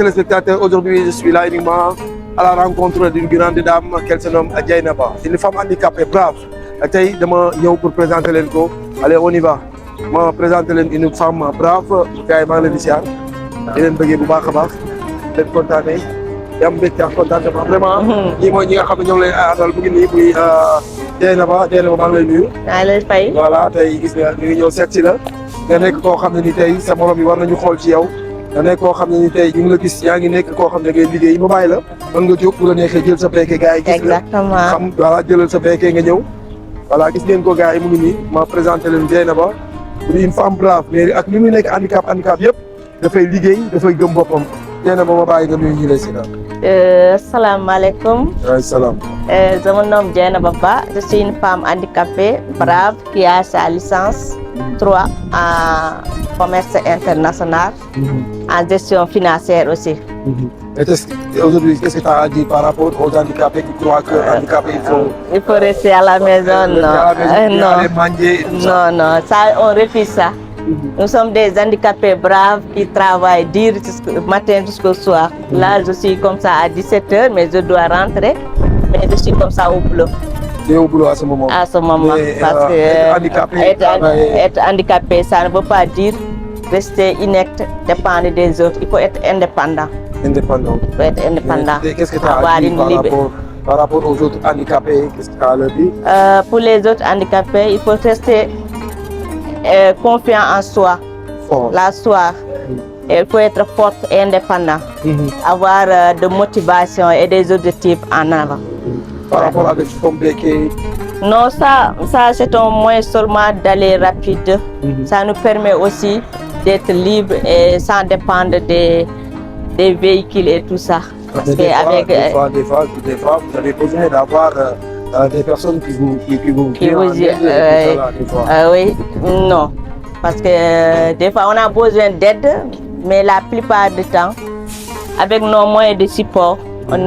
téléspectateurs, aujourd'hui je suis là uniquement à la rencontre d'une grande dame qu'elle se nomme Dieynaba. C'est une femme handicapée brave. Tey dama ñëw pour présenter leen ko. Allez, on y va. Ma présenter leen une femme brave. Gars yi maa ngi leen di ziar. Di leen bëggee bu baax a baax. Leen kontaanee. Di am mbégte ak contentement vraiment. ñii mooy ñi nga xam ne ñoom lay àndal mu ngi nii muy Dieynaba maa ngi lay nuyu. maa lay fay. Voilà tey gis nga ñu ngi ñëw seet si la. Nga nekk koo xam ne ni tey sa morom yi war nañu xool ci yow. Nga nekk koo xam ne ni tey ñu ngi la gis yaa ngi nekk koo xam ne ngay liggéey ba bàyyi la mën nga jóg bu la neexee jël sa béykat gars yi. gis nga xam voilà jëlal sa béykat nga ñëw. voilà gis ngeen ko gars yi mu ngi nii ma présenté leen Dieynaba di une femme brave mais ak li muy nekk handicap yëpp dafay liggéey dafay gëm boppam Dieynaba ma bàyyi nga nuyu ñu lay si daal. Assalamualaikum. Salam. Je me nomme Dieynaba Ba. Je suis une femme handicapée, brave, qui a sa licence 3 en commerce international, en gestion financière aussi. Et aujourd'hui, qu'est-ce que tu as à dire par rapport aux handicapés qui croient que handicapés il faut rester à la maison? Non, ça, on refuse ça. Nous sommes des handicapés braves qui travaillent du matin jusqu'au soir. Là, je suis comme ça à 17h, mais je dois rentrer. Mais je suis comme ça au boulot. Tu es au boulot à ce moment? À ce moment, mais, parce que être handicapé, ça ne veut pas dire rester inerte, dépendre des autres. Il faut être indépendant. Indépendant. Il faut être indépendant. Qu'est-ce que tu as à dire par rapport aux autres handicapés? Qu'est-ce que tu as à leur dire? Pour les autres handicapés, il faut rester confiant en soi. Fort. La soi. Il faut être fort et indépendant. Avoir de motivation et des objectifs en avant. Par rapport avec ton béquet? Non, ça c'est un moyen seulement d'aller rapide. Ça nous permet aussi d'être libre et sans dépendre des véhicules et tout ça. Parce que des fois, vous avez besoin d'avoir des personnes qui vous oui, non. Parce que des fois, on a besoin d'aide, mais la plupart du temps, avec nos moyens de support, on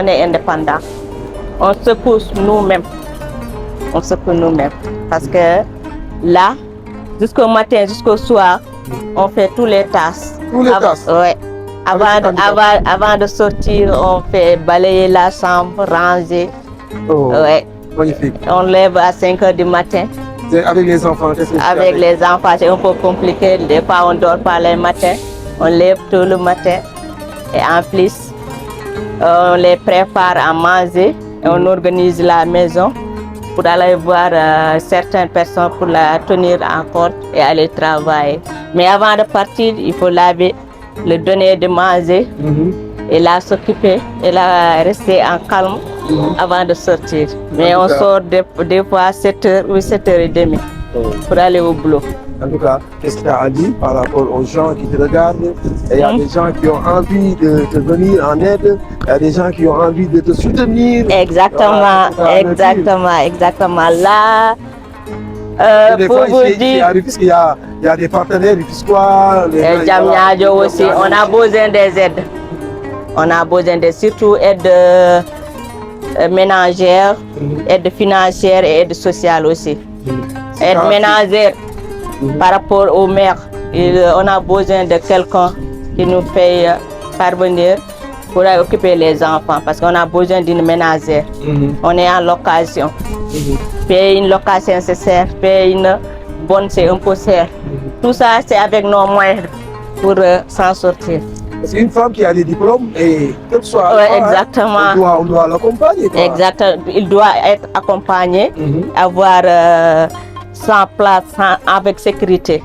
est indépendant. On se pousse nous-mêmes. On se pousse nous-mêmes. Parce que là, jusqu'au matin, jusqu'au soir, on fait tous les tâches. Tous les tâches? Oui. Avant de sortir, on fait balayer la chambre, ranger. Oh, ouais. Magnifique. On lève à 5h du matin. Avec les enfants, qu'est-ce que tu fais? Avec les enfants, c'est un peu compliqué. Des fois, on ne dort pas le matin. On lève tout le matin. Et en plus, on les prépare à manger. Et on organise la maison pour aller voir certaines personnes pour la tenir en compte et aller travailler. Mais avant de partir, il faut laver, le donner de manger et la s'occuper et la rester en calme avant de sortir. Mais on sort des fois à 7h ou 7h30 pour aller au boulot. En tout cas, qu'est-ce que tu as à dire par rapport aux gens qui te regardent? Il y a des gens qui ont envie de te venir en aide, il y a des gens qui ont envie de te soutenir. Exactement, exactement. Là, des fois, ici, il y a des partenaires, les Diamniadio aussi, on a besoin des aides. On a besoin de surtout aide ménagère, aide financière et aide sociale aussi. Aide ménagère par rapport aux mères. On a besoin de quelqu'un qui nous fait parvenir pour occuper les enfants parce qu'on a besoin d'une ménagère. On est en location. Payer une location, c'est cher. Payer une bonne, c'est un peu cher. Tout ça, c'est avec nos moyens pour s'en sortir. C'est une femme qui a des diplômes et quel que soit exactement. On doit l'accompagner. Exactement. Il doit être accompagné, avoir sa place avec sécurité.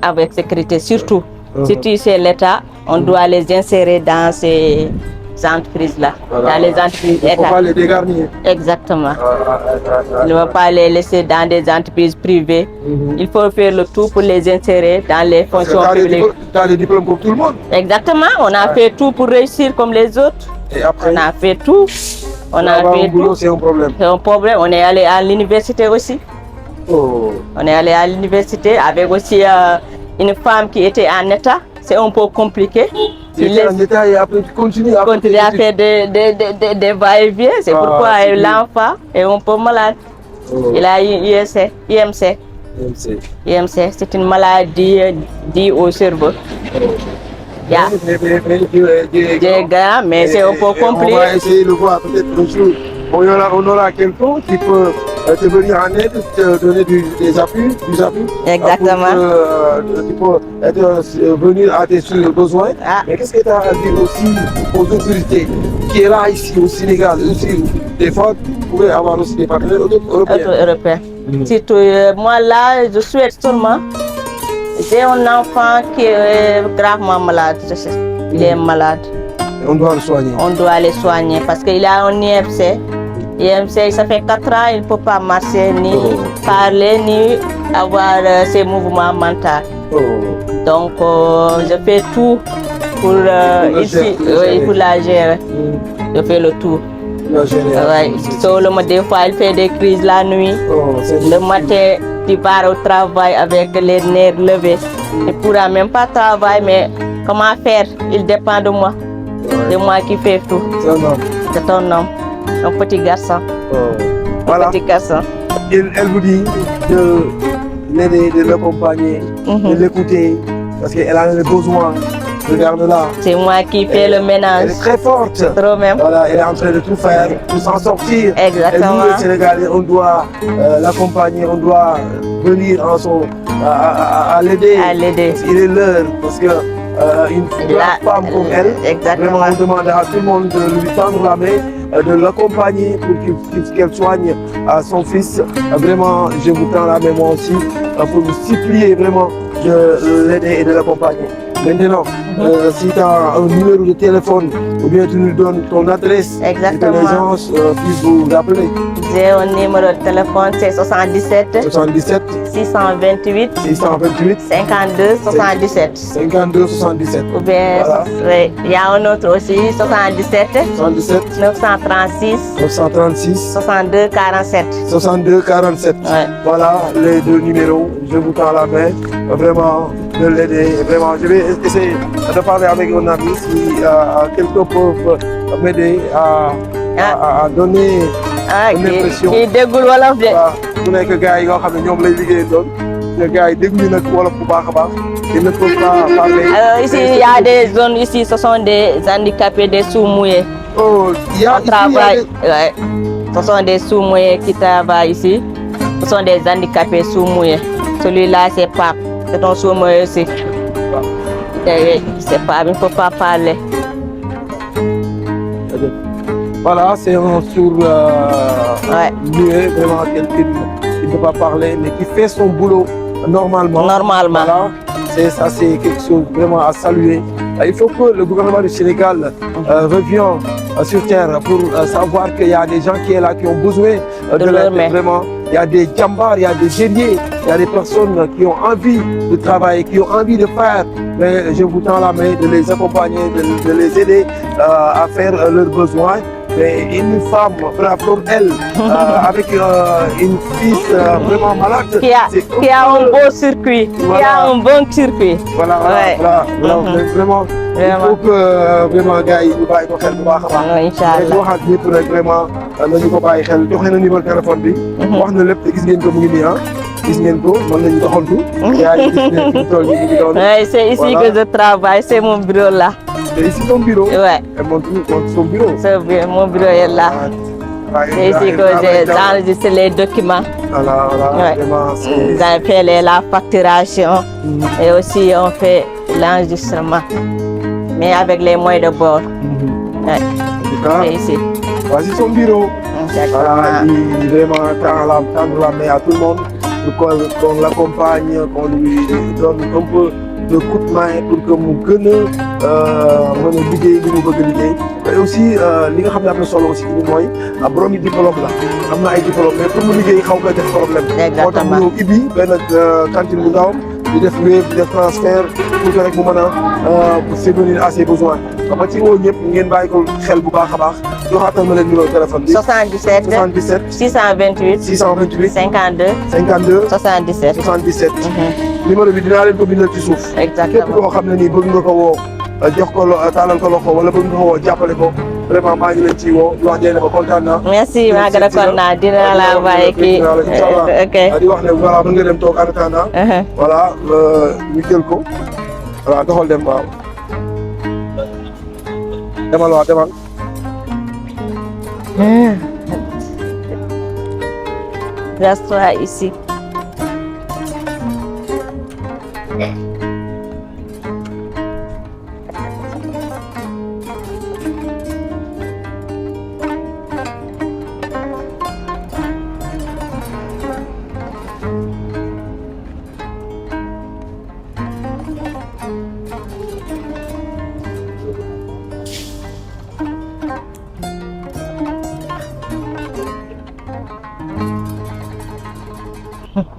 Avec sécurité, surtout. Si c'est l'État, on doit les insérer dans ces entreprises-là. Voilà. Dans les entreprises Il ne faut pas les dégarnir. Exactement. Il ne faut pas les laisser dans des entreprises privées. Il faut faire le tout pour les insérer dans les fonctions publiques. Tu as les diplômes comme tout le monde. Exactement. On a fait tout pour réussir comme les autres. Et après, on a fait tout. On a fait tout. C'est un problème. C'est un problème. On est allé à l'université aussi. Oh. On est allé à l'université avec aussi une femme qui était en état. C'est un peu compliqué. Il est en état et après tu continues à faire des va-et-vient. C'est pourquoi l'enfant est un peu malade. Il a IMC. C'est une maladie due au cerveau. Yeah. J'ai gars, mais c'est un peu compliqué. On va essayer de voir peut-être un jour. On aura quelqu'un qui peut te venir en aide, te donner des appuis. Exactement. Tu peux venir à tes besoins. Ah. Mais qu'est-ce que tu as à dire aussi aux autorités qui est là ici au Sénégal aussi? Des fois, vous pouvez avoir aussi des partenaires européens. Surtout, moi là, je souhaite seulement. J'ai un enfant qui est gravement malade. Il est malade. Et on doit le soigner. On doit le soigner parce qu'il a un IMC. IMC, ça fait 4 ans, il ne peut pas marcher, ni parler, ni avoir ses mouvements mentaux. Donc, je fais tout pour ici, pour la gérer. Je fais le tout. Seulement, des fois, il fait des crises la nuit. Le matin, tu pars au travail avec les nerfs levés. Il ne pourra même pas travailler, mais comment faire? Il dépend de moi. C'est moi qui fais tout. C'est un homme, un petit garçon. Voilà. Un petit garçon. Elle vous dit de l'aider, de l'accompagner, de l'écouter, parce qu'elle a le besoin. Regarde-la. C'est moi qui fais le ménage. Elle est très forte. Trop même. Voilà, elle est en train de tout faire pour s'en sortir. Exactement. Et nous, les Sénégalais, on doit l'accompagner, on doit venir à l'aider. À l'aider. Il est l'heure, parce que une femme comme elle, exactement. Vraiment, on demande à tout le monde de lui tendre la main, de l'accompagner pour qu'elle soigne son fils. Vraiment, je vous tends la main moi aussi pour vous supplier vraiment de l'aider et de l'accompagner. Maintenant, si tu as un numéro de téléphone ou bien tu nous donnes ton adresse, exactement, que les gens puissent vous appeler. J'ai un numéro de téléphone, c'est 77 628 52 77. 52 77. Ou bien, il y a un autre aussi, 77 936 62 47. 62 47. Voilà les deux numéros. Je vous tends la main. Vraiment, de l'aider. Vraiment, je vais essayer de parler avec mon ami si quelqu'un peut m'aider à donner une impression. Qui dégoule wolof de. Mu nekk gars yi nga xam ne ñoom lay liggéey doon. Les gars yi déglu nag wolof bu baax a baax. Ils ne peuvent pas parler. Alors ici, il y a des zones ici, ce sont des handicapés, des sous-mouillés. Oh, il y a travail. Ouais. Ce sont des sous-mouillés qui travaillent ici. Ce sont des handicapés sous-mouillés. Celui-là, c'est Pape. C'est un sous-mouillé aussi. C'est Pape, il ne peut pas parler. Voilà, c'est un sourd muet, vraiment quelqu'un qui ne peut pas parler, mais qui fait son boulot normalement. Normalement. Voilà, c'est quelque chose vraiment à saluer. Il faut que le gouvernement du Sénégal revienne sur terre pour savoir qu'il y a des gens qui sont là, qui ont besoin de l'aide. Vraiment, il y a des djambars, il y a des guerriers, il y a des personnes qui ont envie de travailler, qui ont envie de faire. Mais je vous tends la main de les accompagner, de les aider à faire leurs besoins. Mais une femme comme elle, avec une fille vraiment malade, qui a un beau circuit, voilà. Qui a un bon circuit. Voilà, vraiment, il faut que vraiment gars yi ñu bàyyi ko xel bu baax a baax. Inch'Allah. waxaat ñëpp nag vraiment nañu ko bàyyi xel joxe na numéro téléphone bi. wax na lépp te gis ngeen ko mu ngi nii gis ngeen ko mën nañu doxantu. yaa ngi gis ne fi tool yi mu ngi doon. C'est ici que je travaille, c'est mon bureau là. C'est ici ton bureau? Ouais. Elle montre son bureau? Mon bureau est là. C'est ici que j'enregistre les documents. Voilà, vraiment. J'ai fait la facturation et aussi on fait l'enregistrement. Mais avec les moyens de bord. C'est ici. Voici son bureau. Voilà, il vraiment tendre la main à tout le monde pour qu'on l'accompagne, qu'on lui donne un peu de coup de main pour que mu gën a mën a liggéey li mu bëgg a liggéey. Et aussi li nga xam ne am na solo aussi bi mooy borom yi diplôme la am na ay diplôme mais pour mu liggéey xaw nga def problème. moo tax mu ñëw ibbi benn cantine bu ndaw di def wéeb di def transfert pour que rek mu mën a subvenir à ses besoins. ba ci woo ñëpp ngeen bàyyi ko xel bu baax a baax joxaatal ma leen numéro téléphone bi. 77 628 52 77. numéro bi dinaa leen ko bindal ci suuf. exactement képp koo xam ne nii bëgg nga ko woo jox ko taalal ko loxo wala bëgg nga ko woo jàppale ko vraiment maa ngi leen ciy woo wax dëgg yàlla kontaan naa. merci maa gën a kontaan dina la bàyyi kii. ok di wax ne voilà mën nga dem toog en attendant. voilà ñu jël ko voilà doxal dem waaw. demal waaw demal. Reste-toi ici.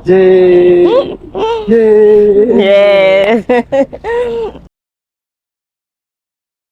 Yay! Yay! Yes.